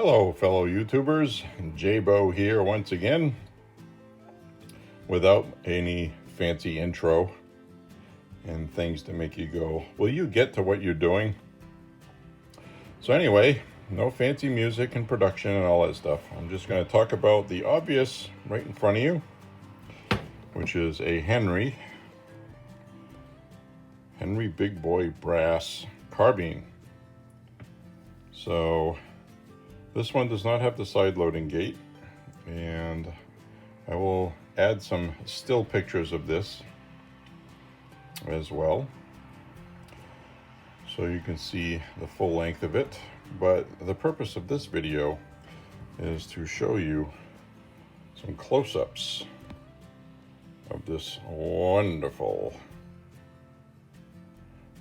Hello, fellow YouTubers. J-Bo here once again, without any fancy intro and things to make you go, will you get to what you're doing? So anyway, no fancy music and production and all that stuff. I'm just going to talk about the obvious right in front of you, which is a Henry Big Boy Brass Carbine. So this one does not have the side loading gate, and I will add some still pictures of this as well, so you can see the full length of it. But the purpose of this video is to show you some close-ups of this wonderful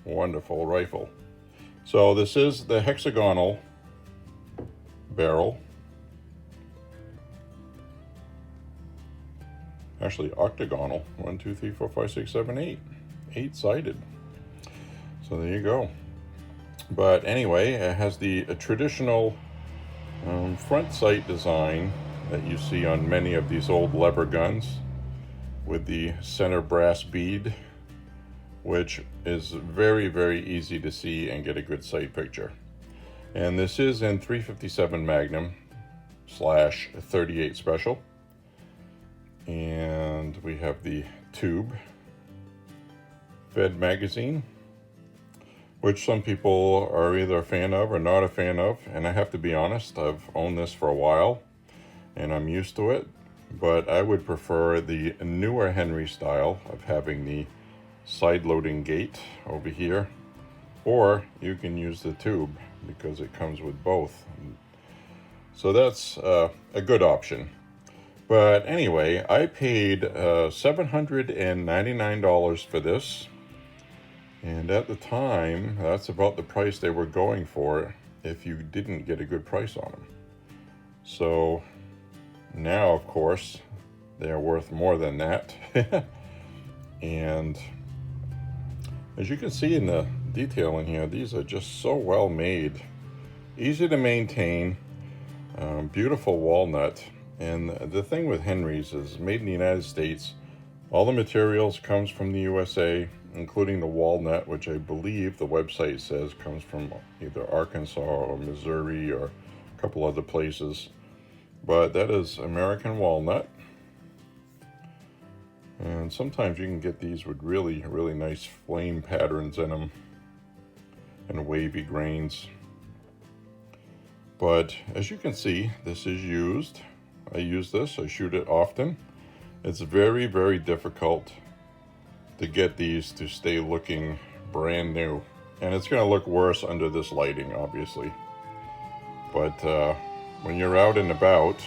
rifle. So this is the hexagonal barrel, actually octagonal, 1 2 3 4 5 6 7 8-sided. So there you go. But anyway, it has the traditional front sight design that you see on many of these old lever guns, with the center brass bead, which is very easy to see and get a good sight picture. And this is in 357 Magnum / 38 Special. And we have the tube fed magazine, which some people are either a fan of or not a fan of. And I have to be honest, I've owned this for a while and I'm used to it, but I would prefer the newer Henry style of having the side loading gate over here, or you can use the tube because it comes with both. So that's a good option. But anyway, I paid $799 for this, and at the time that's about the price they were going for if you didn't get a good price on them. So now of course they're worth more than that. And as you can see in the detail in here, these are just so well made, easy to maintain, beautiful walnut. And the thing with Henry's is made in the United States. All the materials comes from the USA, including the walnut, which I believe the website says comes from either Arkansas or Missouri or a couple other places. But that is American walnut. And sometimes you can get these with really nice flame patterns in them and wavy grains. But as you can see, this is used. I use this, I shoot it often. It's very difficult to get these to stay looking brand new. And it's going to look worse under this lighting, obviously. But when you're out and about,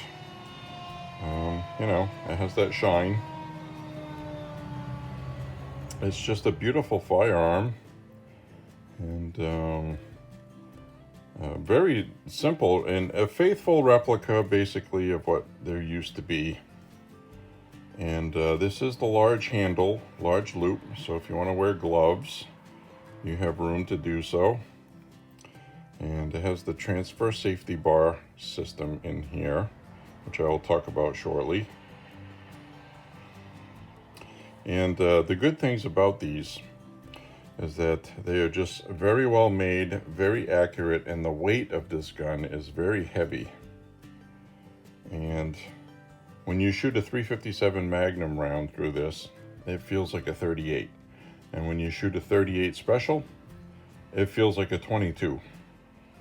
you know, it has that shine. It's just a beautiful firearm, and very simple and a faithful replica basically of what there used to be. And this is the large handle, large loop, so if you want to wear gloves, you have room to do so. And it has the transfer safety bar system in here, which I will talk about shortly. And the good things about these is that they are just very well made, very accurate, and the weight of this gun is very heavy. And when you shoot a 357 Magnum round through this, it feels like a 38. And when you shoot a 38 Special, it feels like a 22.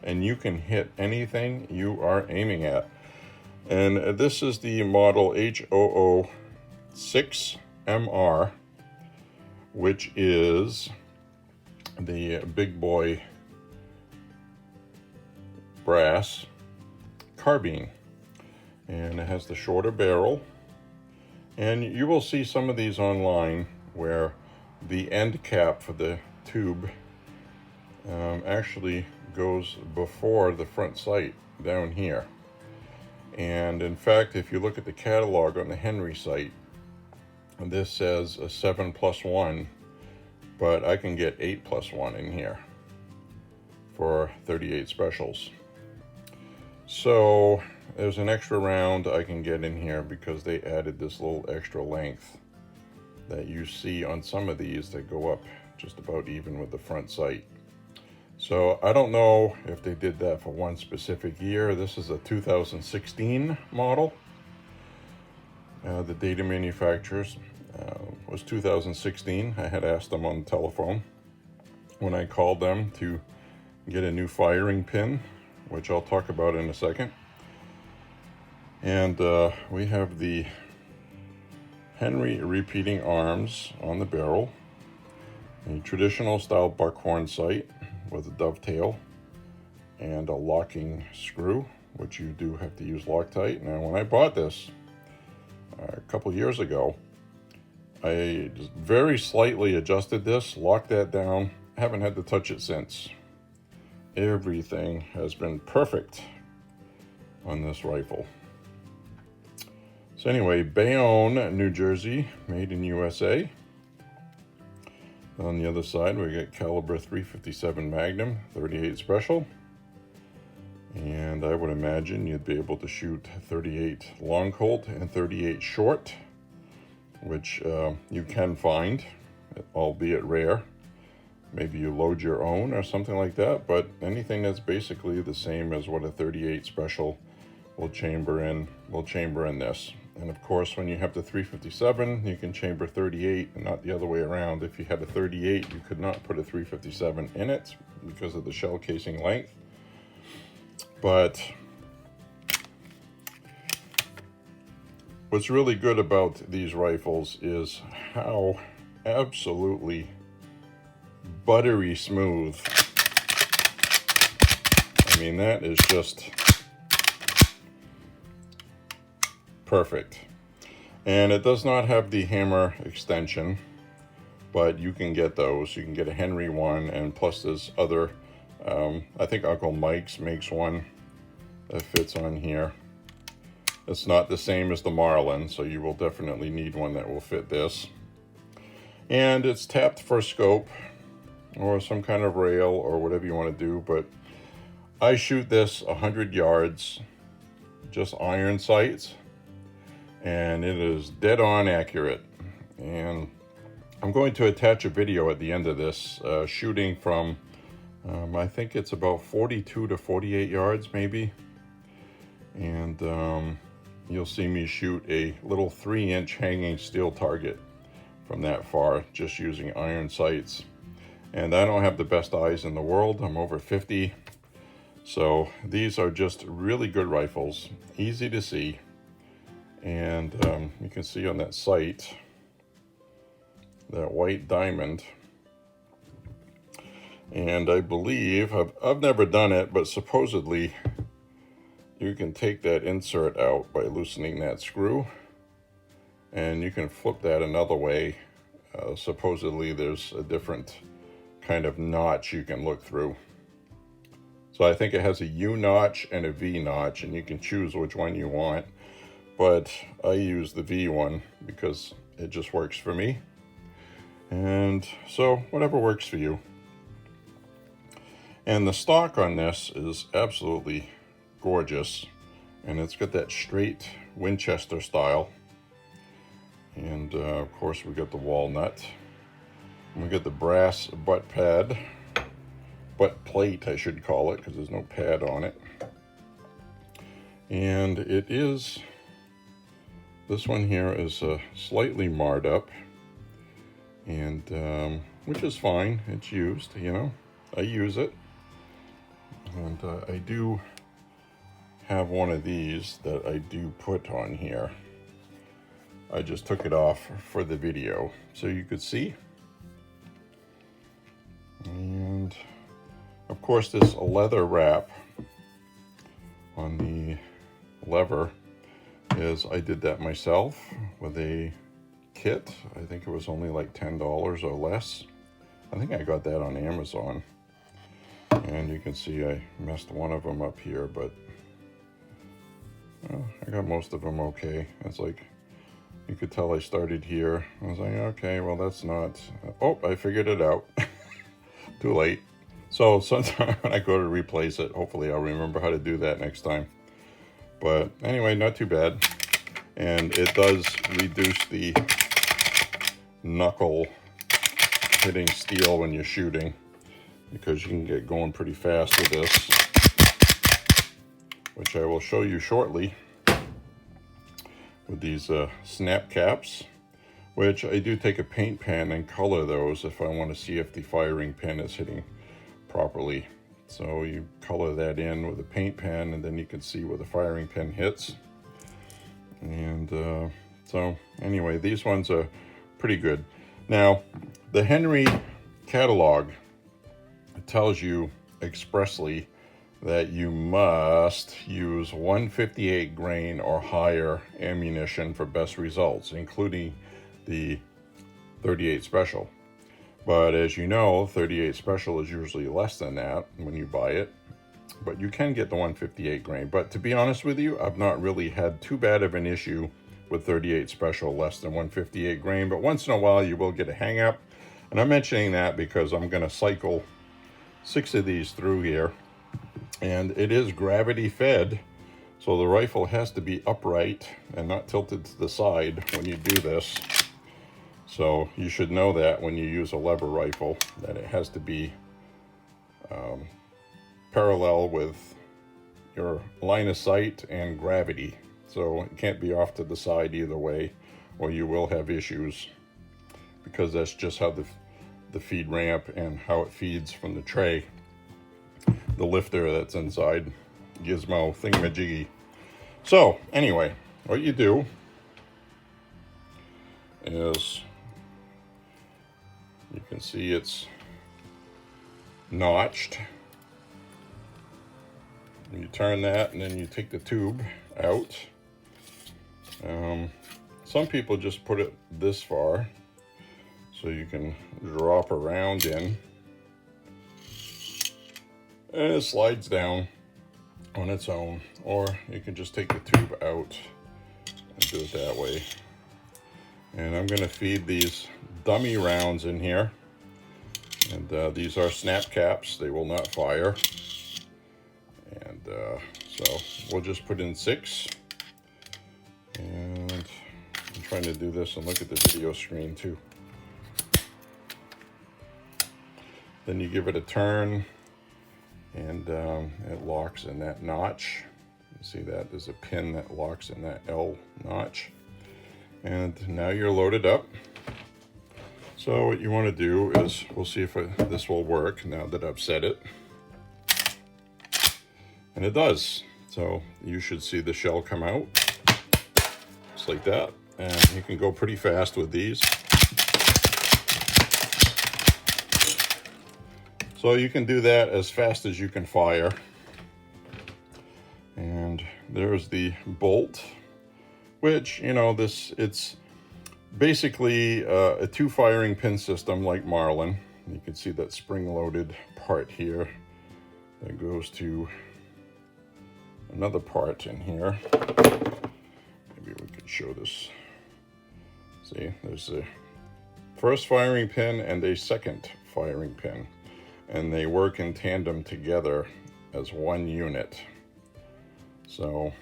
And you can hit anything you are aiming at. And this is the model H0006MR, which is the big boy brass carbine. And it has the shorter barrel. And you will see some of these online where the end cap for the tube actually goes before the front sight down here. And in fact, if you look at the catalog on the Henry site, this says a 7+1, but I can get 8+1 in here for 38 specials. So there's an extra round I can get in here because they added this little extra length that you see on some of these that go up just about even with the front sight. So I don't know if they did that for one specific year. This is a 2016 model. The data manufacturers was 2016. I had asked them on the telephone when I called them to get a new firing pin, which I'll talk about in a second. And we have the Henry repeating arms on the barrel, a traditional style buckhorn sight with a dovetail and a locking screw, which you do have to use Loctite. Now, when I bought this a couple years ago, I just very slightly adjusted this, locked that down, haven't had to touch it since. Everything has been perfect on this rifle. So anyway, Bayonne, New Jersey, made in USA. On the other side, we get caliber 357 Magnum, 38 Special. And I would imagine you'd be able to shoot 38 long Colt and 38 short, which you can find, albeit rare. Maybe you load your own or something like that, but anything that's basically the same as what a 38 Special will chamber in this. And of course, when you have the 357, you can chamber 38 and not the other way around. If you had a 38, you could not put a 357 in it because of the shell casing length. But what's really good about these rifles is how absolutely buttery smooth. I mean, that is just perfect. And it does not have the hammer extension, but you can get those. You can get a Henry one, and plus there's other, I think Uncle Mike's makes one that fits on here. It's not the same as the Marlin, so you will definitely need one that will fit this. And it's tapped for scope or some kind of rail or whatever you want to do, but I shoot this 100 yards, just iron sights, and it is dead on accurate. And I'm going to attach a video at the end of this, shooting from, I think it's about 42 to 48 yards maybe. And you'll see me shoot a little 3-inch hanging steel target from that far, just using iron sights. And I don't have the best eyes in the world. I'm over 50. So these are just really good rifles, easy to see. And you can see on that sight, that white diamond. And I believe, I've never done it, but supposedly you can take that insert out by loosening that screw. And you can flip that another way. Supposedly there's a different kind of notch you can look through. So I think it has a U notch and a V notch, and you can choose which one you want. But I use the V one because it just works for me. And so whatever works for you. And the stock on this is absolutely gorgeous. And it's got that straight Winchester style. And of course we got the walnut. And we got the brass butt pad. Butt plate, I should call it, because there's no pad on it. And it is, this one here is slightly marred up, and which is fine. It's used, you know, I use it. And I do have one of these that I do put on here. I just took it off for the video so you could see. And of course, this leather wrap on the lever is, I did that myself with a kit. I think it was only like $10 or less. I think I got that on Amazon. And you can see I messed one of them up here, but I got most of them okay. It's like, you could tell I started here. I was like, okay, well that's not, oh, I figured it out. Too late. So sometime when I go to replace it, hopefully I'll remember how to do that next time. But anyway, not too bad. And it does reduce the knuckle hitting steel when you're shooting, because you can get going pretty fast with this, which I will show you shortly with these snap caps, which I do take a paint pen and color those if I want to see if the firing pin is hitting properly. So you color that in with a paint pen, and then you can see where the firing pin hits. And so anyway, these ones are pretty good. Now, the Henry catalog tells you expressly that you must use 158 grain or higher ammunition for best results, including the 38 Special. But as you know, 38 Special is usually less than that when you buy it, but you can get the 158 grain. But to be honest with you, I've not really had too bad of an issue with 38 Special less than 158 grain, but once in a while you will get a hang up. And I'm mentioning that because I'm going to cycle 6 of these through here, and it is gravity fed, so the rifle has to be upright and not tilted to the side when you do this. So you should know that when you use a lever rifle, that it has to be parallel with your line of sight and gravity. So it can't be off to the side either way, or you will have issues, because that's just how the feed ramp and how it feeds from the tray, the lifter that's inside, gizmo thingamajiggy. So anyway, what you do is, you can see it's notched. You turn that, and then you take the tube out. Some people just put it this far so you can drop a round in, and it slides down on its own, or you can just take the tube out and do it that way. And I'm going to feed these dummy rounds in here, and these are snap caps. They will not fire, and so we'll just put in 6. And I'm trying to do this and look at the video screen too. Then you give it a turn, and it locks in that notch. You see that? There's a pin that locks in that L notch. And now you're loaded up. So what you want to do is, we'll see if this will work now that I've set it. And it does. So you should see the shell come out, just like that. And you can go pretty fast with these. So you can do that as fast as you can fire. And there's the bolt, which, you know, it's basically a 2 firing pin system like Marlin. You can see that spring-loaded part here that goes to another part in here. Maybe we could show this. See, there's a first firing pin and a second firing pin, and they work in tandem together as one unit. So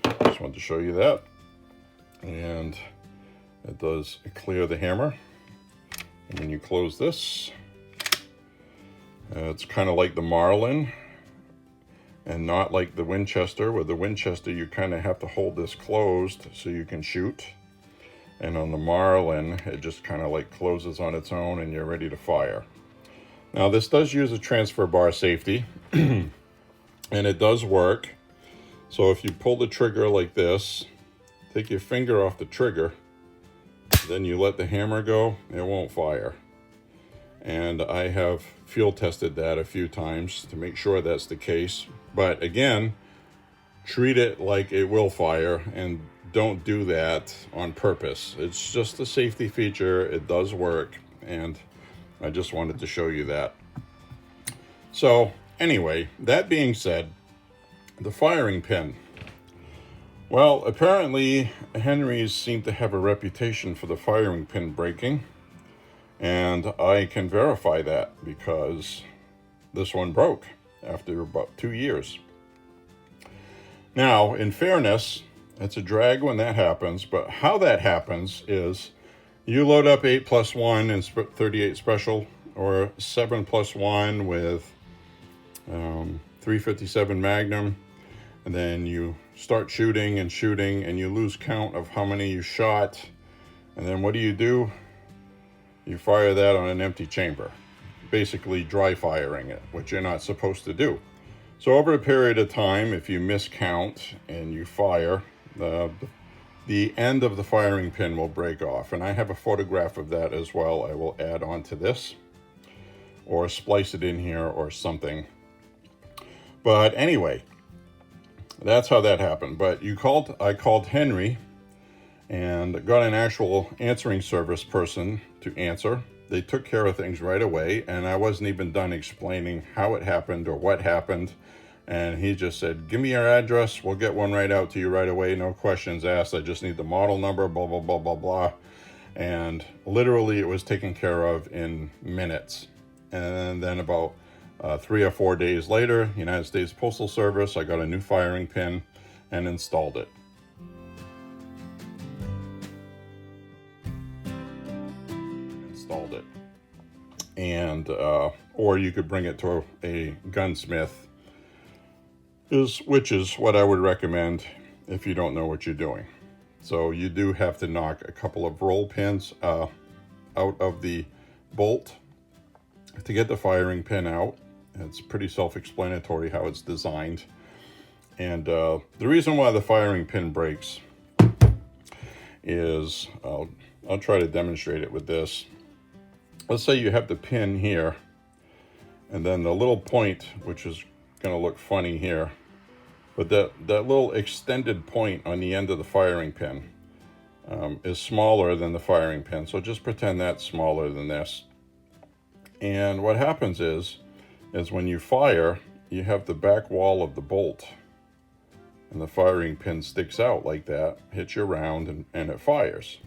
just wanted to show you that. And it does clear the hammer. And when you close this, it's kind of like the Marlin and not like the Winchester. With the Winchester, you kind of have to hold this closed so you can shoot. And on the Marlin, it just kind of like closes on its own and you're ready to fire. Now this does use a transfer bar safety and it does work. So if you pull the trigger like this, take your finger off the trigger, then you let the hammer go, it won't fire. And I have field tested that a few times to make sure that's the case. But again, treat it like it will fire and don't do that on purpose. It's just a safety feature. It does work, and I just wanted to show you that. So anyway, that being said, the firing pin. Well, apparently Henry's seem to have a reputation for the firing pin breaking, and I can verify that because this one broke after about 2 years. Now, in fairness, it's a drag when that happens, but how that happens is you load up 8+1 in 38 special, or 7+1 with 357 Magnum, and then you start shooting, and you lose count of how many you shot, and then what do? You fire that on an empty chamber, basically dry firing it, which you're not supposed to do. So over a period of time, if you miscount and you fire, the end of the firing pin will break off. And I have a photograph of that as well. I will add on to this, or splice it in here or something. But anyway, that's how that happened. But I called Henry and got an actual answering service person to answer. They took care of things right away, and I wasn't even done explaining how it happened or what happened. And he just said, give me your address, we'll get one right out to you right away, no questions asked, I just need the model number, blah, blah, blah, blah, blah. And literally it was taken care of in minutes. And then about 3 or 4 days later, United States Postal Service, I got a new firing pin and installed it. And or you could bring it to a gunsmith, which is what I would recommend if you don't know what you're doing. So you do have to knock a couple of roll pins out of the bolt to get the firing pin out. It's pretty self-explanatory how it's designed. And the reason why the firing pin breaks is, I'll try to demonstrate it with this. Let's say you have the pin here, and then the little point, which is going to look funny here, but that little extended point on the end of the firing pin is smaller than the firing pin. So just pretend that's smaller than this. And what happens is when you fire, you have the back wall of the bolt, and the firing pin sticks out like that, hits your round, and it fires.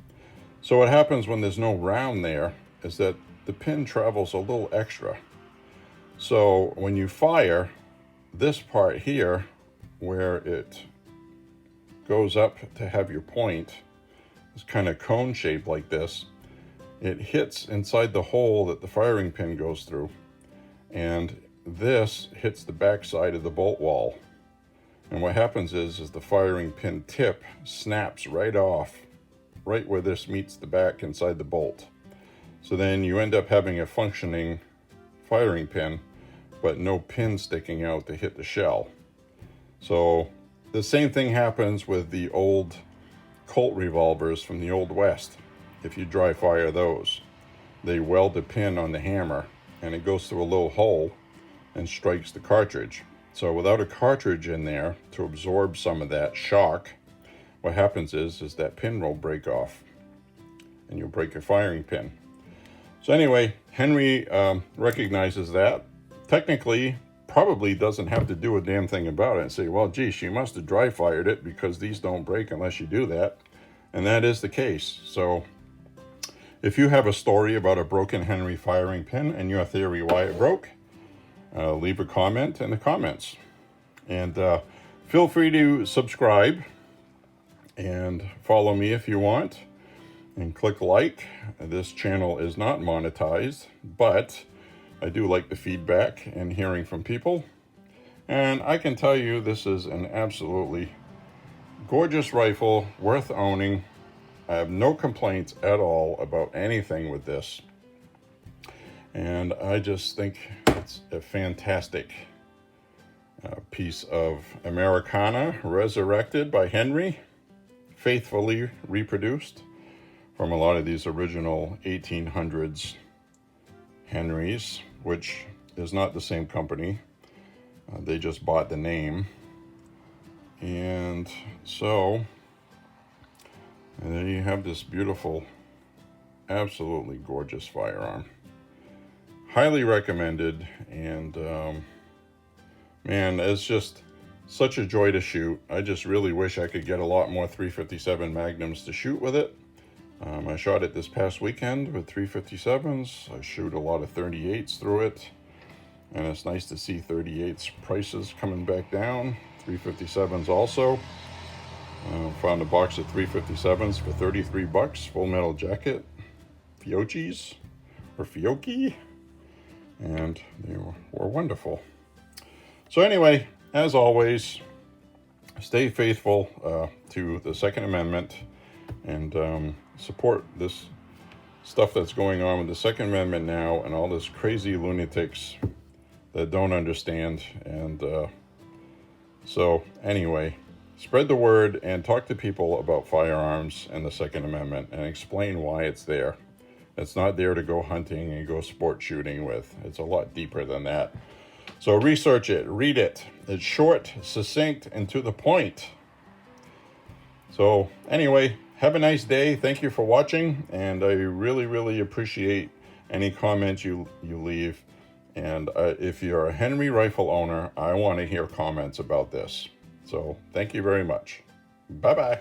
So what happens when there's no round there is that the pin travels a little extra. So when you fire, this part here, where it goes up to have your point, is kind of cone shaped like this. It hits inside the hole that the firing pin goes through, and this hits the back side of the bolt wall. And what happens is the firing pin tip snaps right off, right where this meets the back inside the bolt. So then you end up having a functioning firing pin, but no pin sticking out to hit the shell. So the same thing happens with the old Colt revolvers from the Old West. If you dry fire those, they weld a pin on the hammer, and it goes through a little hole and strikes the cartridge. So without a cartridge in there to absorb some of that shock, what happens is that pin will break off, and you'll break your firing pin. So anyway, Henry recognizes that. Technically, probably doesn't have to do a damn thing about it and say, well, gee, she must have dry fired it because these don't break unless you do that. And that is the case. So if you have a story about a broken Henry firing pin and your theory why it broke, leave a comment in the comments. And feel free to subscribe and follow me if you want. And click like. This channel is not monetized, but I do like the feedback and hearing from people. And I can tell you this is an absolutely gorgeous rifle, worth owning. I have no complaints at all about anything with this. And I just think it's a fantastic piece of Americana, resurrected by Henry, faithfully reproduced from a lot of these original 1800s Henrys, which is not the same company. They just bought the name. And so, and there you have this beautiful, absolutely gorgeous firearm. Highly recommended, and man, it's just such a joy to shoot. I just really wish I could get a lot more 357 Magnums to shoot with it. I shot it this past weekend with 357s. I shoot a lot of 38s through it, and it's nice to see 38s prices coming back down 357s also. Found a box of 357s for 33 bucks. Full metal jacket. Fiocchi's or Fiocchi. And they were wonderful. So anyway, as always, stay faithful to the Second Amendment and support this stuff that's going on with the Second Amendment now and all this crazy lunatics that don't understand. And so anyway, spread the word and talk to people about firearms and the Second Amendment and explain why it's there. It's not there to go hunting and go sport shooting with. It's a lot deeper than that. So research it, read it. It's short, succinct, and to the point. So anyway, have a nice day. Thank you for watching, and I really, really appreciate any comments you leave. And if you're a Henry rifle owner, I want to hear comments about this. So thank you very much. Bye-bye.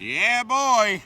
Yeah, boy.